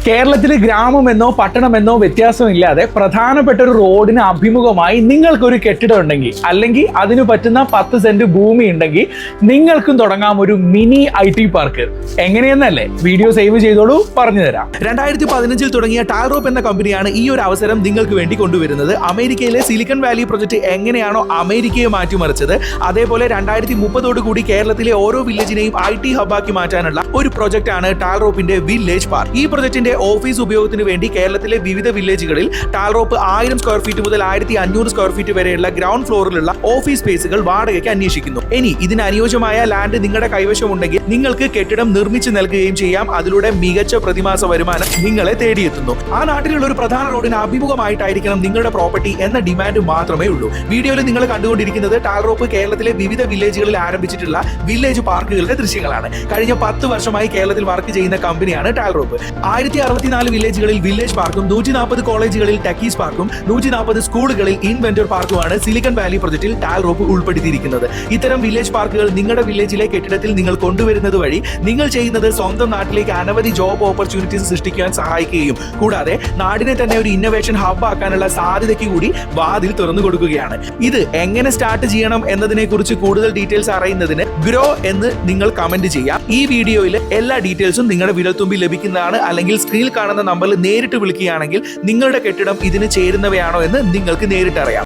കേരളത്തിലെ ഗ്രാമമെന്നോ പട്ടണമെന്നോ വ്യത്യാസമില്ലാതെ പ്രധാനപ്പെട്ട ഒരു റോഡിന് അഭിമുഖമായി നിങ്ങൾക്കൊരു കെട്ടിടം ഉണ്ടെങ്കിൽ, അല്ലെങ്കിൽ അതിന് പറ്റുന്ന 10 സെന്റ് ഭൂമി ഉണ്ടെങ്കിൽ നിങ്ങൾക്കും തുടങ്ങാം ഒരു മിനി IT പാർക്ക്. എങ്ങനെയെന്നല്ലേ? വീഡിയോ സേവ് ചെയ്തോളൂ, പറഞ്ഞു തരാം. 2015 തുടങ്ങിയ ടാൽറോപ്പ് എന്ന കമ്പനിയാണ് ഈ ഒരു അവസരം നിങ്ങൾക്ക് വേണ്ടി കൊണ്ടുവരുന്നത്. അമേരിക്കയിലെ സിലിക്കൺ വാലി പ്രൊജക്ട് എങ്ങനെയാണോ അമേരിക്കയെ മാറ്റിമറിച്ചത്, അതേപോലെ 2030 കൂടി കേരളത്തിലെ ഓരോ വില്ലേജിനെയും IT ഹബ്ബാക്കി മാറ്റാനുള്ള ഒരു പ്രൊജക്ട് ആണ് ടാൽറോപ്പിന്റെ വില്ലേജ് പാർക്ക്. ഈ പ്രൊജക്ടിന്റെ ഓഫീസ് ഉപയോഗത്തിന് വേണ്ടി കേരളത്തിലെ വിവിധ വില്ലേജുകളിൽ ടാൽറോപ്പ് 1000 സ്ക്വയർ ഫീറ്റ് മുതൽ 1500 സ്ക്വയർ ഫീറ്റ് വരെയുള്ള ഗ്രൗണ്ട് ഫ്ലോറിലുള്ള ഓഫീസ് സ്പേസുകൾ വാടകയ്ക്ക് അന്വേഷിക്കുന്നു. ഇനി ഇതിന് അനുയോജ്യമായ ലാൻഡ് നിങ്ങളുടെ കൈവശമുണ്ടെങ്കിൽ നിങ്ങൾക്ക് കെട്ടിടം നിർമ്മിച്ചു നൽകുകയും ചെയ്യാം. അതിലൂടെ മികച്ച പ്രതിമാസ വരുമാനം നിങ്ങളെ തേടിയെത്തുന്നു. ആ നാട്ടിലുള്ള ഒരു പ്രധാന റോഡിന് അഭിമുഖമായിട്ടായിരിക്കണം നിങ്ങളുടെ പ്രോപ്പർട്ടി എന്ന ഡിമാൻഡ് മാത്രമേ ഉള്ളൂ. വീഡിയോയിൽ നിങ്ങൾ കണ്ടുകൊണ്ടിരിക്കുന്നത് ടാൽറോപ്പ് കേരളത്തിലെ വിവിധ വില്ലേജുകളിൽ ആരംഭിച്ചിട്ടുള്ള വില്ലേജ് പാർക്കുകളുടെ ദൃശ്യങ്ങളാണ്. കഴിഞ്ഞ 10 വർഷമായി കേരളത്തിൽ വർക്ക് ചെയ്യുന്ന കമ്പനിയാണ് ടാൽറോപ്പ്. 1064 വില്ലേജുകളിൽ വില്ലേജ് പാർക്കും 140 കോളേജുകളിൽ ടെക്കീസ് പാർക്കും 140 സ്കൂളുകളിൽ ഇൻവെന്റർ പാർക്കുമാണ് സിലിക്കൺ വാലി പ്രൊജക്റ്റിൽ ടാൽറോപ്പ് ഉൾപ്പെടുത്തിയിരിക്കുന്നത്. ഇത്തരം വില്ലേജ് പാർക്കുകൾ നിങ്ങളുടെ വില്ലേജിലെ കെട്ടിടത്തിൽ നിങ്ങൾ കൊണ്ടുവരുന്നത് വഴി നിങ്ങൾ ചെയ്യുന്നത് സ്വന്തം നാട്ടിലേക്ക് അനവധി ജോബ് ഓപ്പർച്യൂണിറ്റീസ് സൃഷ്ടിക്കാൻ സഹായിക്കുകയും കൂടാതെ നാടിനെ തന്നെ ഒരു ഇന്നോവേഷൻ ഹബ് ആക്കാനുള്ള സാധ്യതയ്ക്ക് കൂടി വാതിൽ തുറന്നു കൊടുക്കുകയാണ്. ഇത് എങ്ങനെ സ്റ്റാർട്ട് ചെയ്യണം എന്നതിനെ കുറിച്ച് കൂടുതൽ ഡീറ്റെയിൽസ് അറിയുന്നതിന് ഗ്രോ എന്ന് നിങ്ങൾ കമന്റ് ചെയ്യാം. ഈ വീഡിയോയിൽ എല്ലാ ഡീറ്റെയിൽസും നിങ്ങളുടെ വിരൽത്തുമ്പിൽ ലഭിക്കുന്നതാണ്. അല്ലെങ്കിൽ സ്ക്രീനിൽ കാണുന്ന നമ്പറിൽ നേരിട്ട് വിളിക്കുകയാണെങ്കിൽ നിങ്ങളുടെ കെട്ടിടം ഇതിന് ചേരുന്നവയാണോ എന്ന് നിങ്ങൾക്ക് നേരിട്ട് അറിയാം.